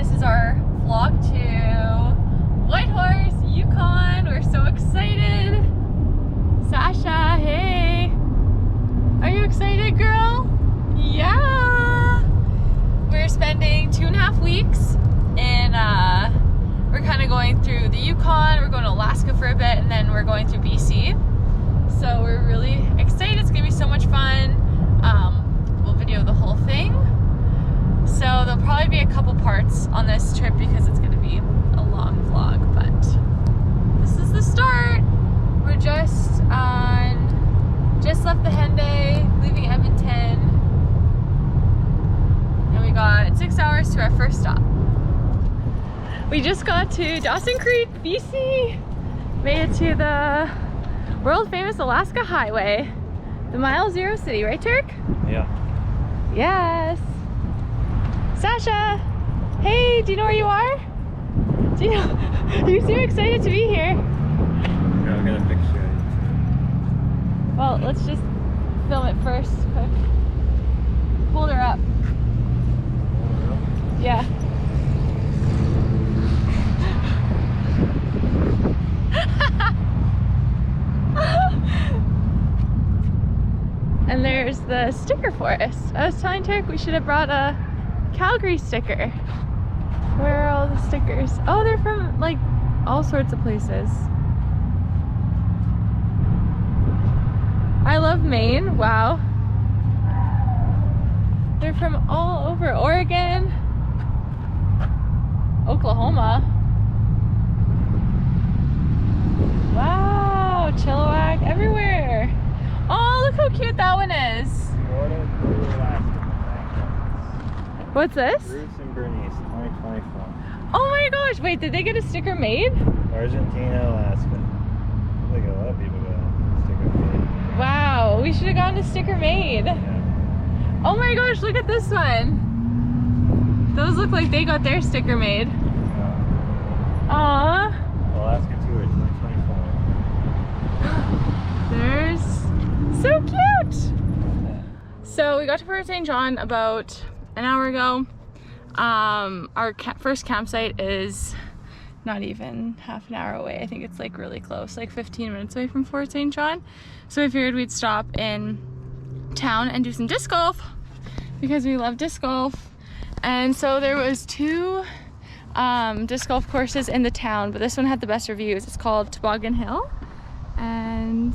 This is our vlog to Whitehorse, Yukon. We're so excited. Sasha, hey. Are you excited, girl? Yeah. We're spending 2.5 weeks and we're kind of going through the Yukon. We're going to Alaska for a bit and then we're going through BC. So we're really excited. It's gonna be so much fun. We'll video the whole thing. So there'll probably be a couple parts on this trip because it's gonna be a long vlog, but this is the start. We're just left the Henday, leaving Edmonton, and we got 6 hours to our first stop. We just got to Dawson Creek, BC. Made it to the world famous Alaska Highway, the Mile Zero City, right, Turk? Yeah. Yes. Sasha, hey, do you know where you are? Do you know? You seem excited to be here. Yeah, I'll get a picture. Well, let's just film it first, quick. Hold her up. Yeah. And there's the sticker forest. I was telling Turk we should have brought a Calgary sticker. Where are all the stickers? Oh, they're from like all sorts of places. I love Maine. Wow. They're from all over. Oregon, Oklahoma. Wow, Chilliwack, everywhere. Oh, look how cute that one is. What's this? Bruce and Bernice, 2024. Oh my gosh, wait, did they get a sticker made? Argentina, Alaska. I think a lot of people got a sticker made. Wow, we should have gotten a sticker made. Yeah. Oh my gosh, look at this one. Those look like they got their sticker made. Aww. Alaska Tour, 2024. There's so cute. So we got to Fort St. John about an hour ago. Our first campsite is not even half an hour away. I think it's like really close, like 15 minutes away from Fort St. John. So we figured we'd stop in town and do some disc golf because we love disc golf. And so there was 2 disc golf courses in the town, but this one had the best reviews. It's called Toboggan Hill, and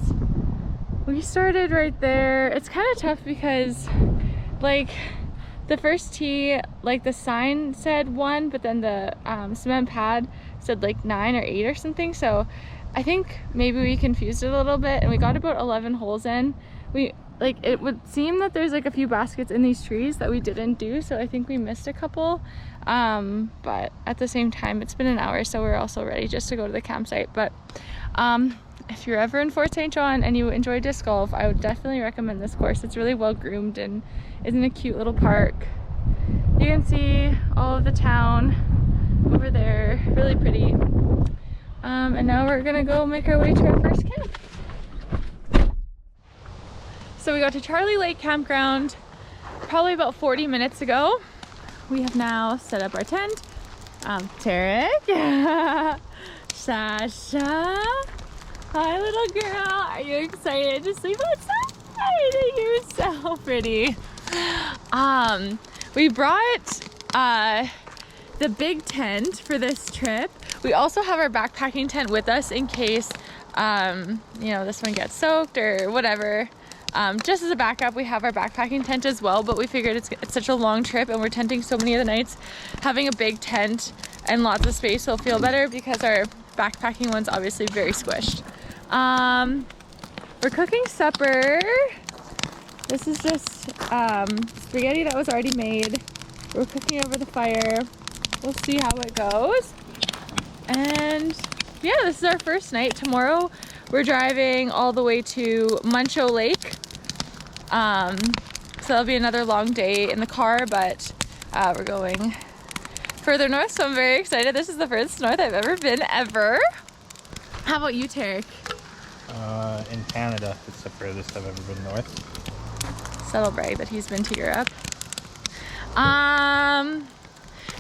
we started right there. It's kind of tough because like the first tee, like the sign said 1, but then the cement pad said like 9 or 8 or something. So I think maybe we confused it a little bit, and we got about 11 holes in. It would seem that there's like a few baskets in these trees that we didn't do, so I think we missed a couple. But at the same time, it's been an hour, so we're also ready just to go to the campsite. But if you're ever in Fort St. John and you enjoy disc golf, I would definitely recommend this course. It's really well groomed and is in a cute little park. You can see all of the town over there, really pretty. And now we're gonna go make our way to our first camp. So we got to Charlie Lake Campground probably about 40 minutes ago. We have now set up our tent. Tarek, Sasha, hi little girl, are you excited to sleep outside? You're so pretty. We brought the big tent for this trip. We also have our backpacking tent with us in case you know, this one gets soaked or whatever. Just as a backup, we have our backpacking tent as well, but we figured it's such a long trip and we're tenting so many of the nights, having a big tent and lots of space will feel better because our backpacking one's obviously very squished. We're cooking supper. This is just spaghetti that was already made. We're cooking over the fire. We'll see how it goes. And yeah, this is our first night. Tomorrow we're driving all the way to Muncho Lake. So that'll be another long day in the car, but we're going further north, so I'm very excited. This is the furthest north I've ever been, ever. How about you, Tarek? In Canada, it's the furthest I've ever been north. Subtle brag that he's been to Europe.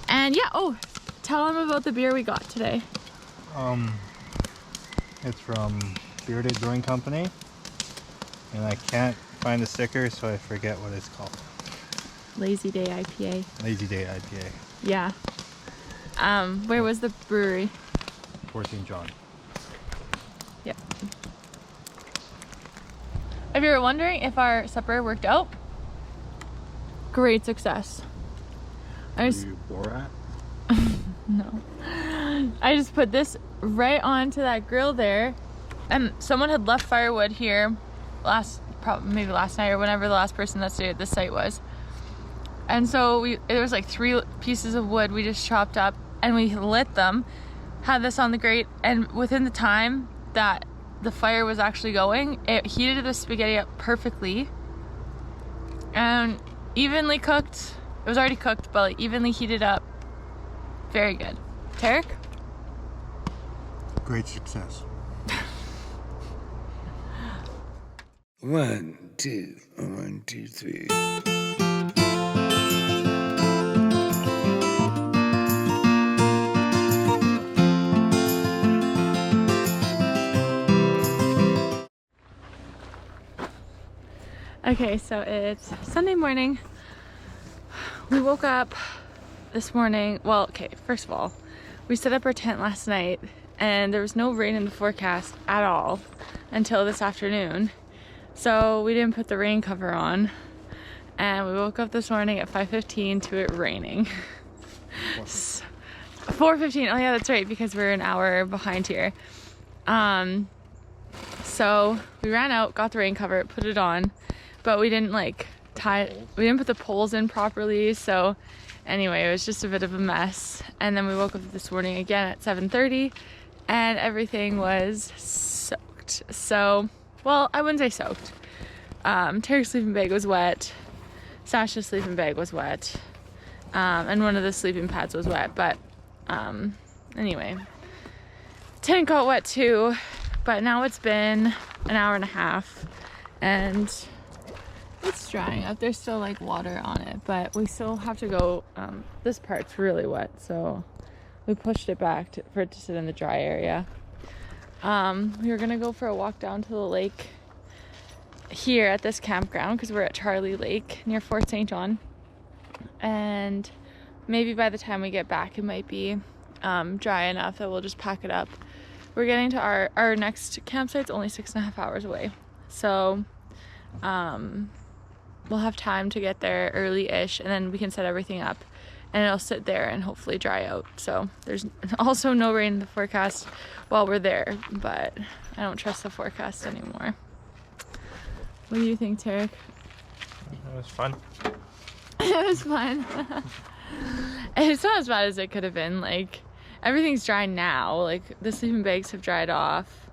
And yeah, oh, tell them about the beer we got today. It's from Bearded Brewing Company, and I can't find the sticker, so I forget what it's called. Lazy Day IPA. Lazy Day IPA. Yeah. Where was the brewery? Fort St. John. Yep. If you were wondering if our supper worked out, great success. Are you Borat? No. I just put this right onto that grill there, and someone had left firewood here maybe last night or whenever the last person that stayed at this site was. And so there was like 3 pieces of wood we just chopped up, and we lit them, had this on the grate, and within the time that the fire was actually going, it heated the spaghetti up perfectly and evenly cooked. It was already cooked, but like evenly heated up. Very good. Tarek? Great success. 1, 2, 1, 2, 3. Okay, so it's Sunday morning. We woke up this morning. Well, okay, first of all, we set up our tent last night and there was no rain in the forecast at all until this afternoon. So we didn't put the rain cover on, and we woke up this morning at 5:15 to it raining. 4:15. Oh yeah, that's right, because we're an hour behind here. So we ran out, got the rain cover, put it on, but we didn't we didn't put the poles in properly. So anyway, it was just a bit of a mess. And then we woke up this morning again at 7:30 and everything was soaked. So, well, I wouldn't say soaked. Tarek's sleeping bag was wet. Sasha's sleeping bag was wet. And one of the sleeping pads was wet. But anyway, tent got wet too. But now it's been an hour and a half and it's drying up. There's still like water on it, but we still have to go. This part's really wet, so we pushed it back for it to sit in the dry area. We were gonna go for a walk down to the lake here at this campground because we're at Charlie Lake near Fort St. John, and maybe by the time we get back it might be dry enough that we'll just pack it up. We're getting to our next campsite's only 6.5 hours away, so we'll have time to get there early-ish, and then we can set everything up and it'll sit there and hopefully dry out. So there's also no rain in the forecast while we're there, but I don't trust the forecast anymore. What do you think, Tarek? It was fun. It was fun. It's not as bad as it could have been. Like, everything's dry now. Like, the sleeping bags have dried off.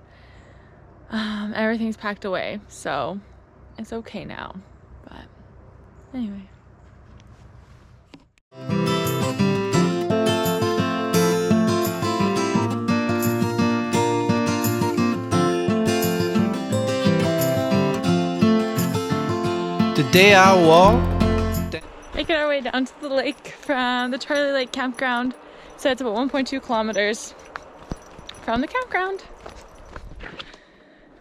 Everything's packed away, so it's okay now. But anyway. Today I walk. Making our way down to the lake from the Charlie Lake campground. So it's about 1.2 kilometers from the campground.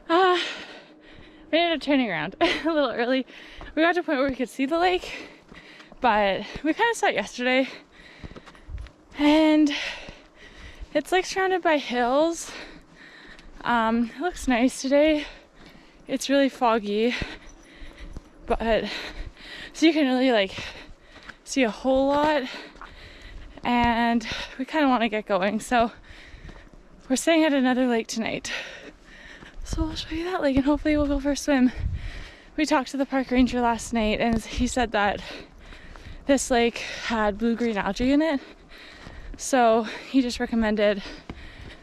We ended up turning around a little early. We got to a point where we could see the lake, but we kind of saw it yesterday. And it's like surrounded by hills. It looks nice today. It's really foggy, but so you can really like see a whole lot, and we kind of want to get going, so we're staying at another lake tonight. So I'll show you that lake and hopefully we'll go for a swim. We talked to the park ranger last night and he said that this lake had blue-green algae in it, so he just recommended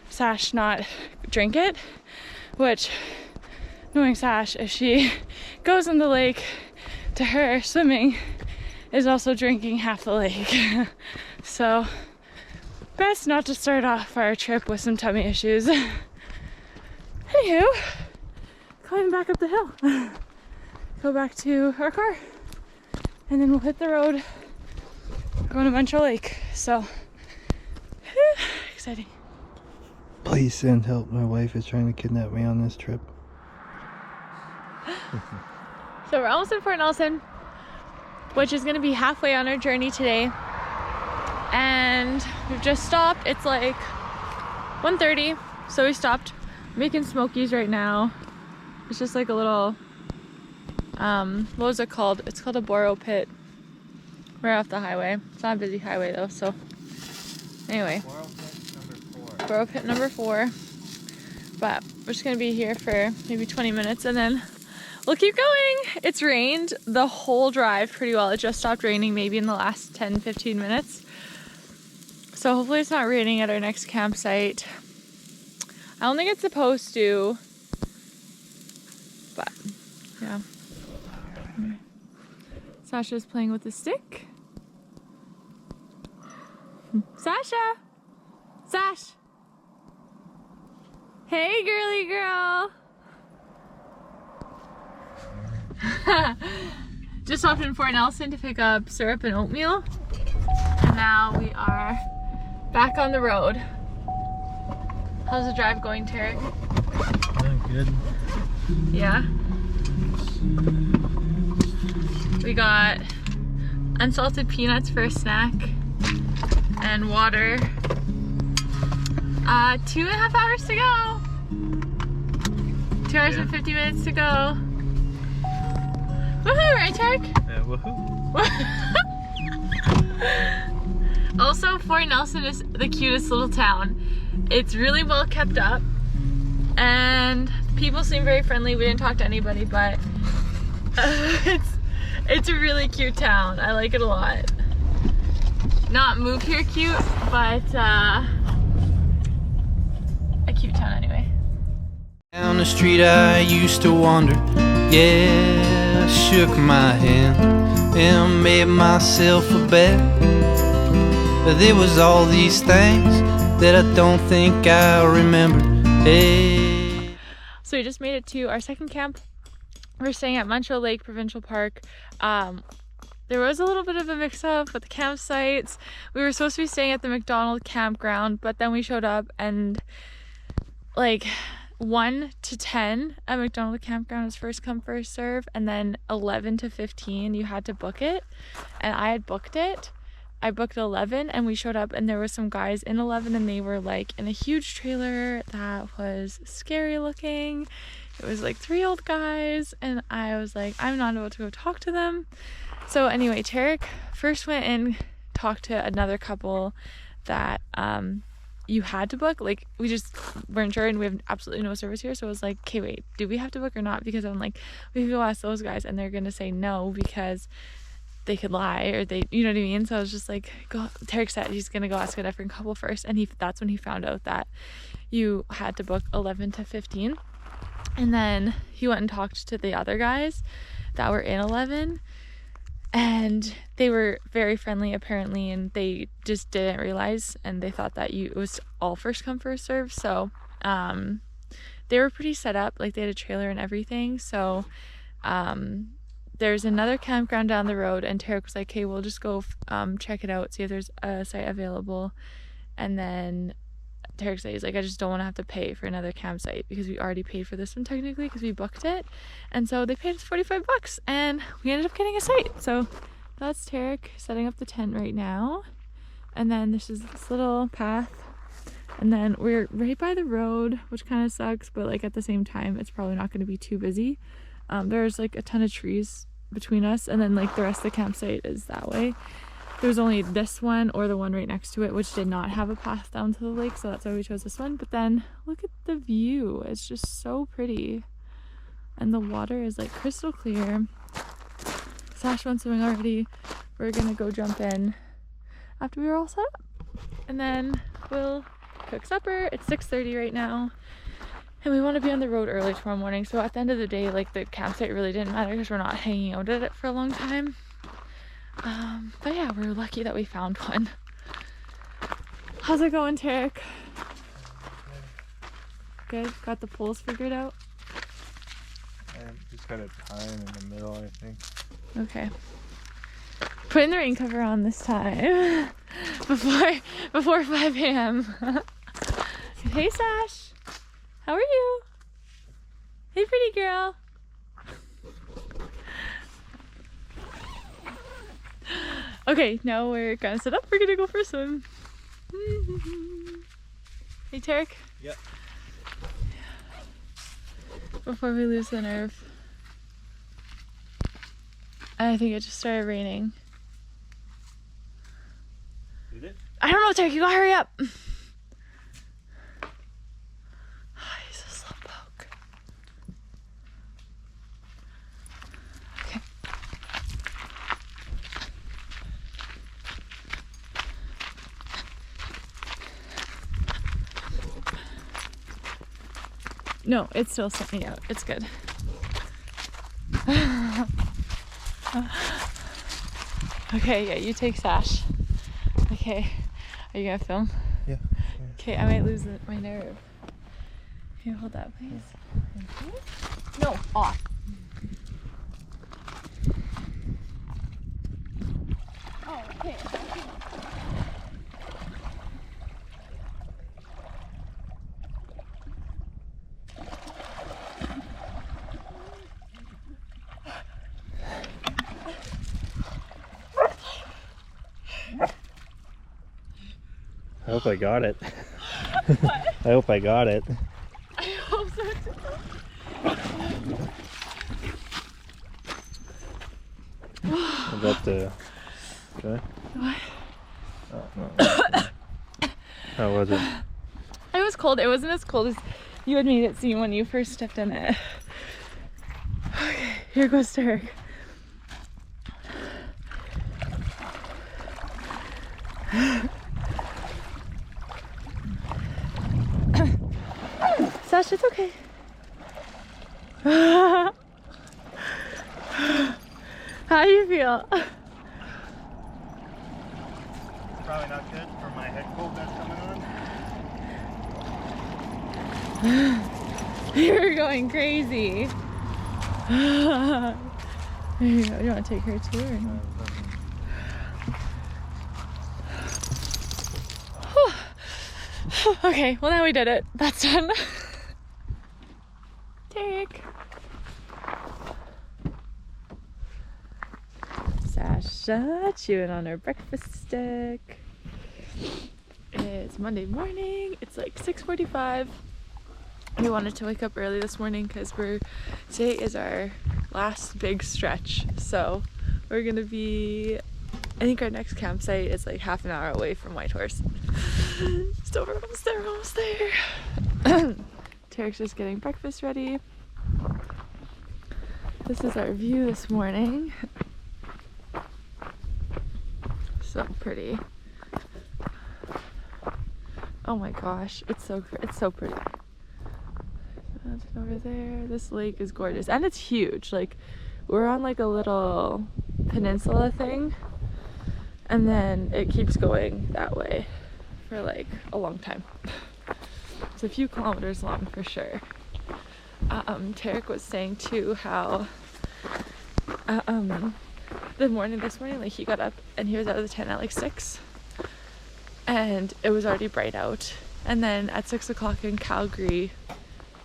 Sash not drink it, which, knowing Sash, if she goes in the lake, to her, swimming is also drinking half the lake. So best not to start off our trip with some tummy issues. Anywho, climbing back up the hill. Go back to our car and then we'll hit the road going to Venture Lake. So, exciting. Please send help. My wife is trying to kidnap me on this trip. So we're almost in Fort Nelson, which is going to be halfway on our journey today. And we've just stopped. It's like 1:30, so we stopped making smokies right now. It's just like a little, what was it called? It's called a borrow pit. Right off the highway. It's not a busy highway though, so anyway. Borrow pit number 4. But we're just gonna be here for maybe 20 minutes and then we'll keep going. It's rained the whole drive pretty well. It just stopped raining maybe in the last 10-15 minutes. So hopefully it's not raining at our next campsite. I don't think it's supposed to, but yeah. Sasha's playing with the stick. Sasha! Sash! Hey, girly girl! Just stopped in Fort Nelson to pick up syrup and oatmeal. And now we are back on the road. How's the drive going, Tarek? Good. Yeah? We got unsalted peanuts for a snack and water. 2.5 hours to go. 2 hours and 50 minutes to go. Woohoo, right, Tarek? Yeah, woohoo. Also, Fort Nelson is the cutest little town. It's really well kept up and people seem very friendly. We didn't talk to anybody, but it's a really cute town. I like it a lot. Not move here cute, but a cute town anyway. Down the street I used to wander. Yeah, I shook my hand and made myself a bet. There was all these things that I don't think I remember. Hey. So we just made it to our second camp. We're staying at Muncho Lake Provincial Park. There was a little bit of a mix-up with the campsites. We were supposed to be staying at the McDonald campground, but then we showed up and like 1 to 10 at McDonald campground is first come first serve, and then 11 to 15 you had to book it, and I had booked it. I booked 11 and we showed up and there were some guys in 11 and they were like in a huge trailer that was scary looking. It was like 3 old guys and I was like, I'm not about to go talk to them. So anyway, Tarek first went and talked to another couple that you had to book. Like we just weren't sure and we have absolutely no service here. So I was like, okay, wait, do we have to book or not? Because I'm like, we could go ask those guys and they're gonna say no because they could lie or they, you know what I mean? So I was just like, go. Tarek said he's gonna go ask a different couple first, and that's when he found out that you had to book 11 to 15. And then he went and talked to the other guys that were in 11 and they were very friendly apparently, and they just didn't realize and they thought that it was all first come first serve. So they were pretty set up, like they had a trailer and everything. So there's another campground down the road and Tarek was like, hey, we'll just go check it out, see if there's a site available. And then Tarek said, he's like, I just don't want to have to pay for another campsite because we already paid for this one technically because we booked it. And so they paid us $45 and we ended up getting a site. So that's Tarek setting up the tent right now. And then this is this little path. And then we're right by the road, which kind of sucks, but like at the same time, it's probably not going to be too busy. There's like a ton of trees between us, and then like the rest of the campsite is that way. There's only this one or the one right next to it, which did not have a path down to the lake, so that's why we chose this one. But then look at the view, it's just so pretty, and the water is like crystal clear. Sash went swimming already. We're gonna go jump in after we're all set up, and then we'll cook supper. It's 6:30 right now. And we want to be on the road early tomorrow morning. So at the end of the day, like the campsite really didn't matter because we're not hanging out at it for a long time. But yeah, we're lucky that we found one. How's it going, Tarek? Good? Got the poles figured out? I just got a time in the middle, I think. Okay. Putting the rain cover on this time before 5 a.m. Hey Sash, how are you? Hey pretty girl. Okay, now we're gonna sit up. We're gonna go for a swim. Hey Tarek. Yep. Before we lose the nerve. I think it just started raining. Did it? I don't know, Tarek, you gotta hurry up. Oh, he's a slowpoke. Okay. No, it's still sunny out. It's good. Okay, yeah, you take Sash. Okay, are you gonna film? Yeah. Okay, I might lose my nerve. Can you hold that, please? Thank you. No, off. Oh, okay. I hope I got it. What? I hope I got it. I hope so too. Is that the... Okay. What? Oh, no. How was it? It was cold. It wasn't as cold as you had made it seem when you first stepped in it. Okay, here goes Tarek. Sash, it's okay. How do you feel? It's probably not good for my head cold that's coming on. You're going crazy. There you go. You want to take her too? Or no? Okay, well now we did it. That's done. Tarek. Sasha chewing on her breakfast stick. It's Monday morning. It's like 6:45. We wanted to wake up early this morning because today is our last big stretch. So we're gonna be, I think our next campsite is like half an hour away from Whitehorse. So we're almost there. Tarek's just getting breakfast ready. This is our view this morning. So pretty. Oh my gosh, it's so pretty. Over there, this lake is gorgeous and it's huge. Like, we're on like a little peninsula thing, and then it keeps going that way for like a long time. It's a few kilometers long for sure. Tarek was saying too how this morning like he got up and he was out of the tent at like 6 and it was already bright out, and then at 6 o'clock in Calgary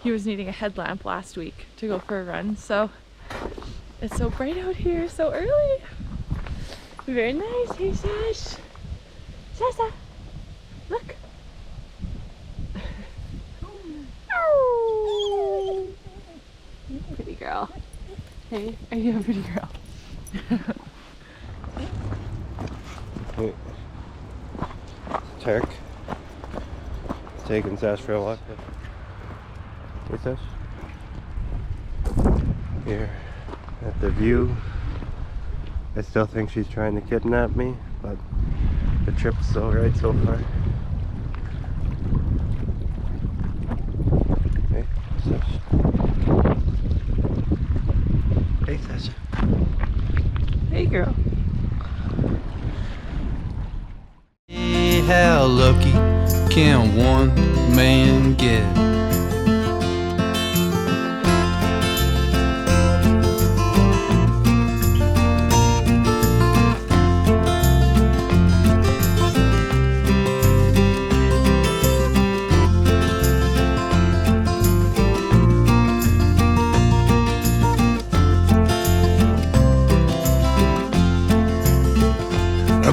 he was needing a headlamp last week to go for a run. So it's so bright out here so early. Very nice. Hey Sash. Sasa, look. Oh. Pretty girl. Hey, are you a pretty girl? Hey. Tarek. Taking Sash for a walk. Hey Sash. Here at the view. I still think she's trying to kidnap me, but the trip's so right so far. Hey, Sash. Hey, Sash. Hey girl. Hey, how lucky can one man get?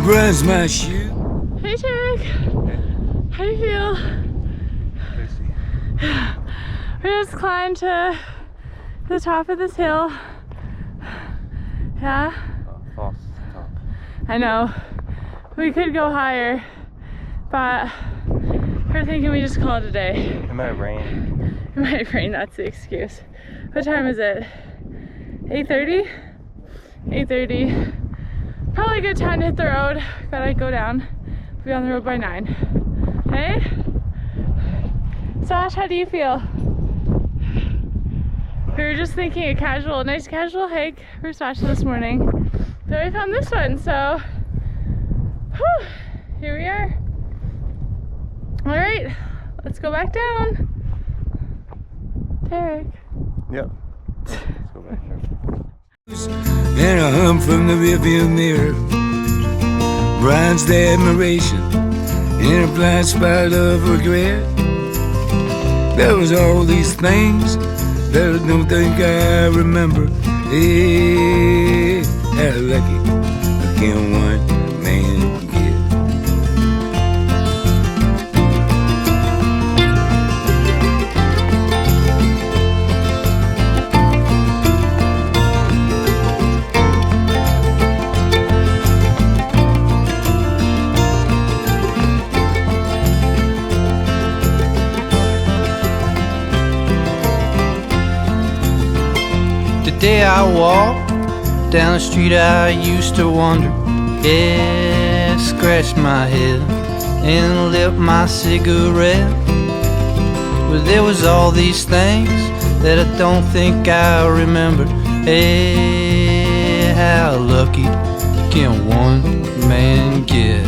burns my shoe. Hey Tarek. Hey. How do you feel? Thirsty. We just climbed to the top of this hill. Yeah? False top. I know. We could go higher, but we're thinking we just call it a day. It might rain. It might rain, that's the excuse. What time is it? 8:30? 8:30. Probably a good time to hit the road. Gotta go down. Be on the road by 9. Hey? Sash, how do you feel? We were just thinking a nice casual hike for Sash this morning. Then we found this one, so whew, here we are. All right, let's go back down. Tarek. Yep. Let's go back there. And a hum from the rearview mirror blinds the admiration in a blind spot of regret. There was all these things that I don't think I remember. Hey, how lucky can one man get? Day I walked down the street I used to wander. Yeah, scratched my head and lit my cigarette. But there was all these things that I don't think I remember. Hey, how lucky can one man get?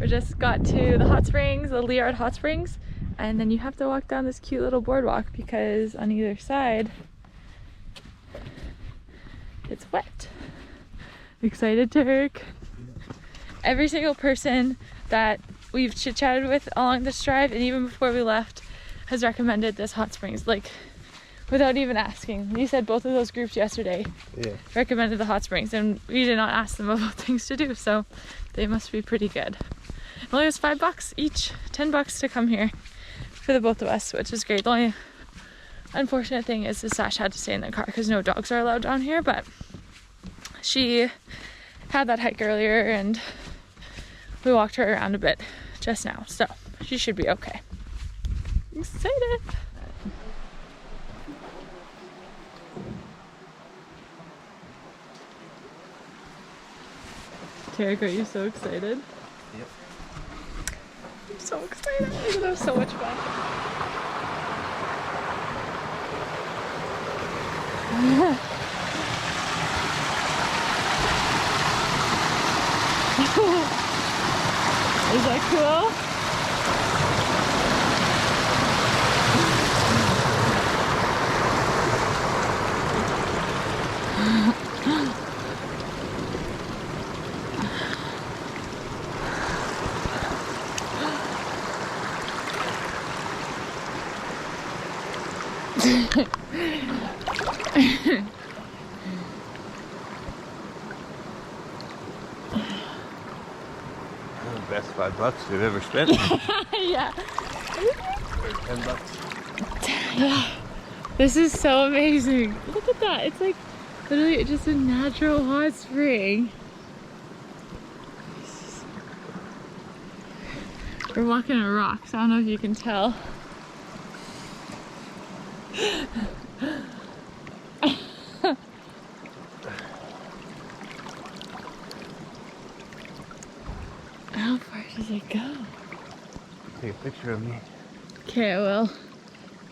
We just got to the hot springs, the Liard Hot Springs, and then you have to walk down this cute little boardwalk because on either side it's wet. Excited, Turk? Every single person that we've chit-chatted with along this drive, and even before we left, has recommended this hot springs, like without even asking. You said both of those groups yesterday recommended the hot springs, and we did not ask them about things to do, so they must be pretty good. It only was $5 each, $10 to come here for the both of us, which is great. The only unfortunate thing is Sash had to stay in the car because no dogs are allowed down here, but she had that hike earlier and we walked her around a bit just now, so she should be okay. Excited! Tarek, are you so excited? Yep. I'm so excited. It's gonna have so much fun. Is that cool? Best $5 we've ever spent. Yeah. Or $10. Yeah. This is so amazing. Look at that. It's like literally just a natural hot spring. We're walking on rocks. I don't know if you can tell. How far does it go? Take a picture of me. Okay, I will.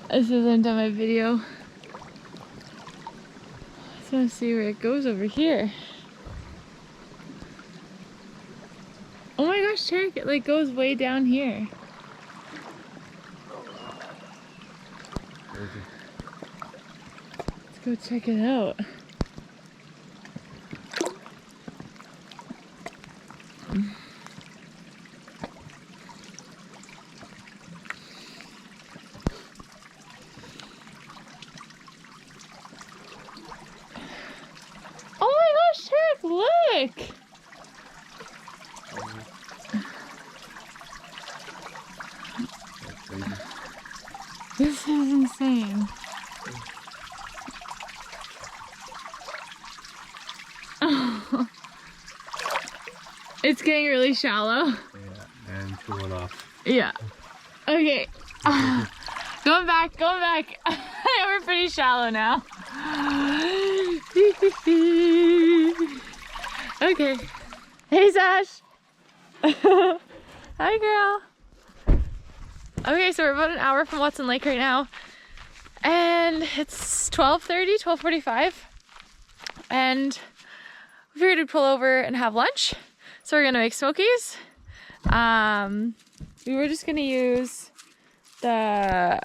As soon as I'm done my video. I just want to see where it goes over here. Oh my gosh, Tarek, it like goes way down here. Let's go check it out. Oh my gosh, Tarek, look! This is insane. Oh. It's getting really shallow. Yeah, and cooling off. Yeah. Okay. Going back, going back. We're pretty shallow now. Okay. Hey, Sash. Hi, girl. Okay, so we're about an hour from Watson Lake right now. And it's 12:30, 12:45. And we figured we'd pull over and have lunch. So we're gonna make smokies. We were just gonna use the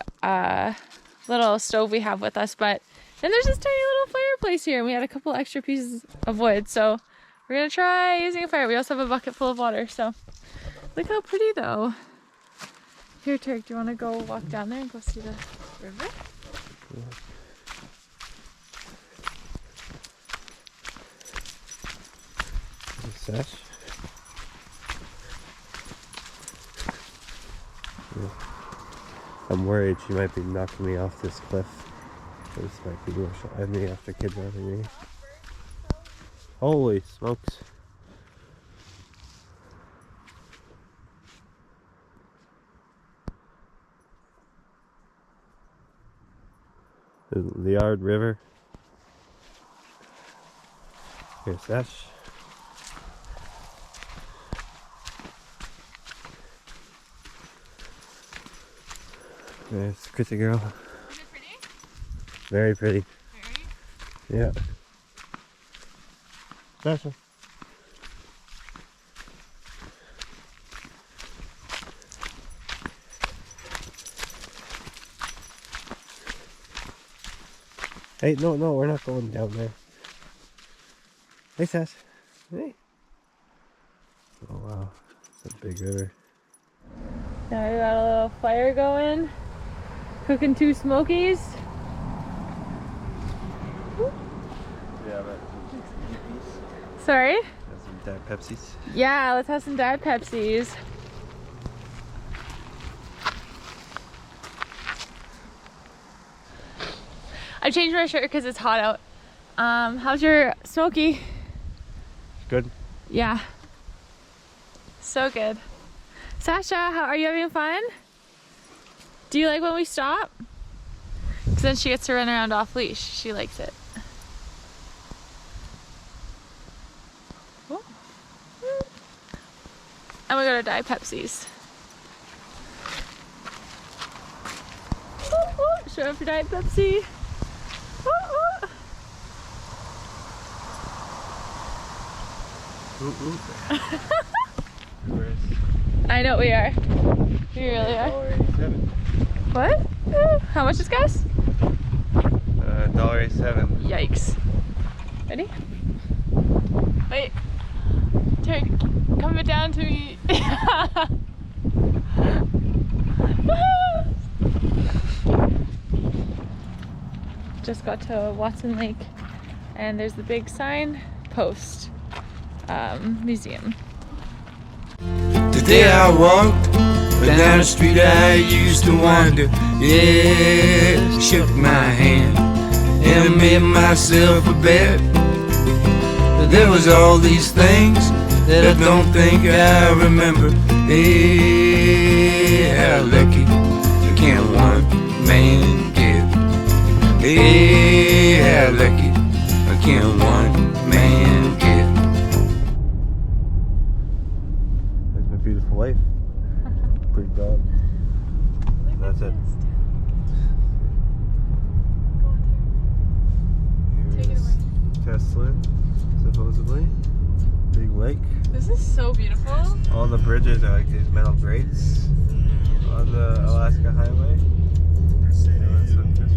little stove we have with us, but then there's this tiny little fireplace here and we had a couple extra pieces of wood, so we're gonna try using a fire. We also have a bucket full of water, so look how pretty though. Here, Tarek, do you want to go walk down there and go see the river? Sash? Yeah. I'm worried she might be knocking me off this cliff. This might be more shot me after kidnapping me. Holy smokes. The Yard River. Here's Sash. There's Chrissy girl. Is it pretty? Very pretty. Very? Yeah. Sasha. Hey, no, we're not going down there. Hey, Sash. Hey. Oh, wow. It's a big river. Now we got a little fire going. Cooking 2 smokies. Yeah, but Sorry? some Diet Pepsis. Yeah, let's have some Diet Pepsis. I changed my shirt because it's hot out. How's your smoky? Good. Yeah. So good. Sasha, how are you having fun? Do you like when we stop? Because then she gets to run around off leash. She likes it. Oh. And we go to Diet Pepsi's. Show up for Diet Pepsi. I know we are. We really are. $1.87. What? How much is gas? $1.87. Yikes. Ready? Wait. Tarek, come it down to me. Just got to Watson Lake and there's the big sign post museum. Today I walked down the street I used to wander. Yeah, shook my hand and made myself a bet. But there was all these things that I don't think I remember. Hey, how lucky can one man get? Hey, how lucky can one man get? There's my beautiful wife. Pretty dog. That's it. Here's Tesla, supposedly. Big lake. This is so beautiful. All the bridges are like these metal grates on the Alaska highway. Yeah, let's look this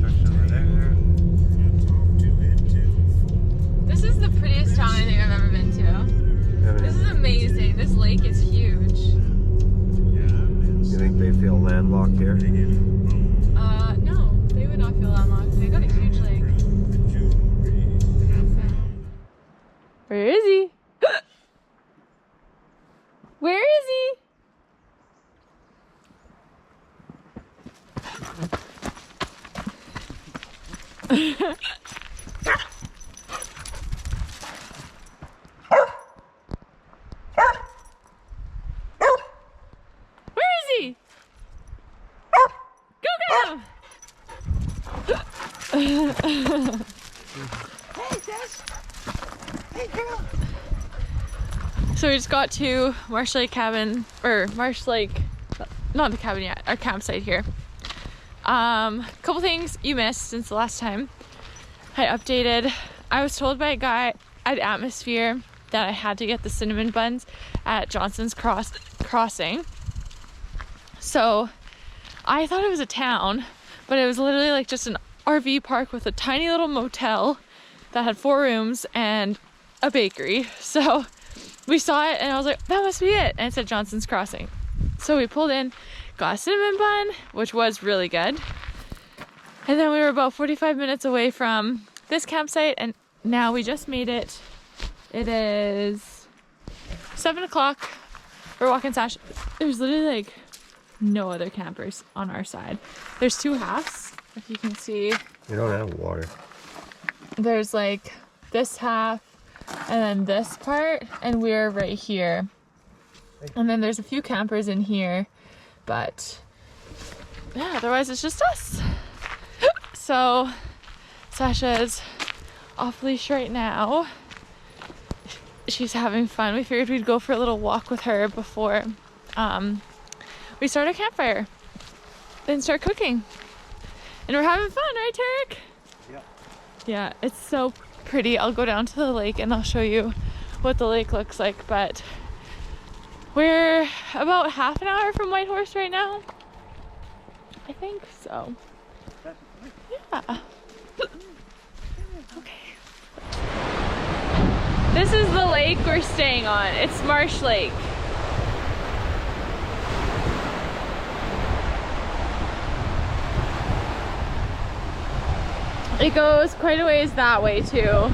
Where is he? Go get him! So we just got to Marsh Lake cabin, or Marsh Lake, not the cabin yet, our campsite here. Couple things you missed since the last time I updated. I was told by a guy at Atmosphere that I had to get the cinnamon buns at Johnson's Crossing. So I thought it was a town, but it was literally like just an RV park with a tiny little motel that had 4 rooms and a bakery. So we saw it and I was like, that must be it. And it said Johnson's Crossing. So we pulled in, got a cinnamon bun, which was really good. And then we were about 45 minutes away from this campsite, and now we just made it. It is 7 o'clock. We're walking Sash. There's literally like no other campers on our side. There's 2 halves, if you can see. We don't have water. There's like this half and then this part, and we're right here. And then there's a few campers in here, but yeah, otherwise it's just us. So Sasha's off leash right now. She's having fun. We figured we'd go for a little walk with her before we start a campfire, then start cooking. And we're having fun, right, Tarek? Yeah. Yeah, it's so pretty. I'll go down to the lake and I'll show you what the lake looks like, but we're about half an hour from Whitehorse right now. I think so. Yeah. Okay. This is the lake we're staying on. It's Marsh Lake. It goes quite a ways that way too.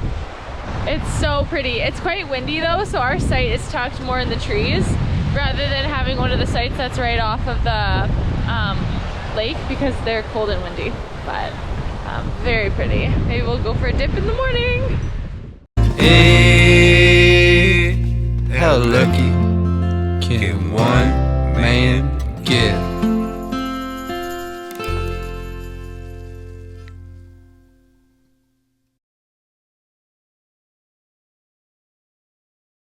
It's so pretty. It's quite windy though, so our site is tucked more in the trees rather than having one of the sites that's right off of the lake, because they're cold and windy. But very pretty. Maybe we'll go for a dip in the morning. Hey, how lucky can one man get?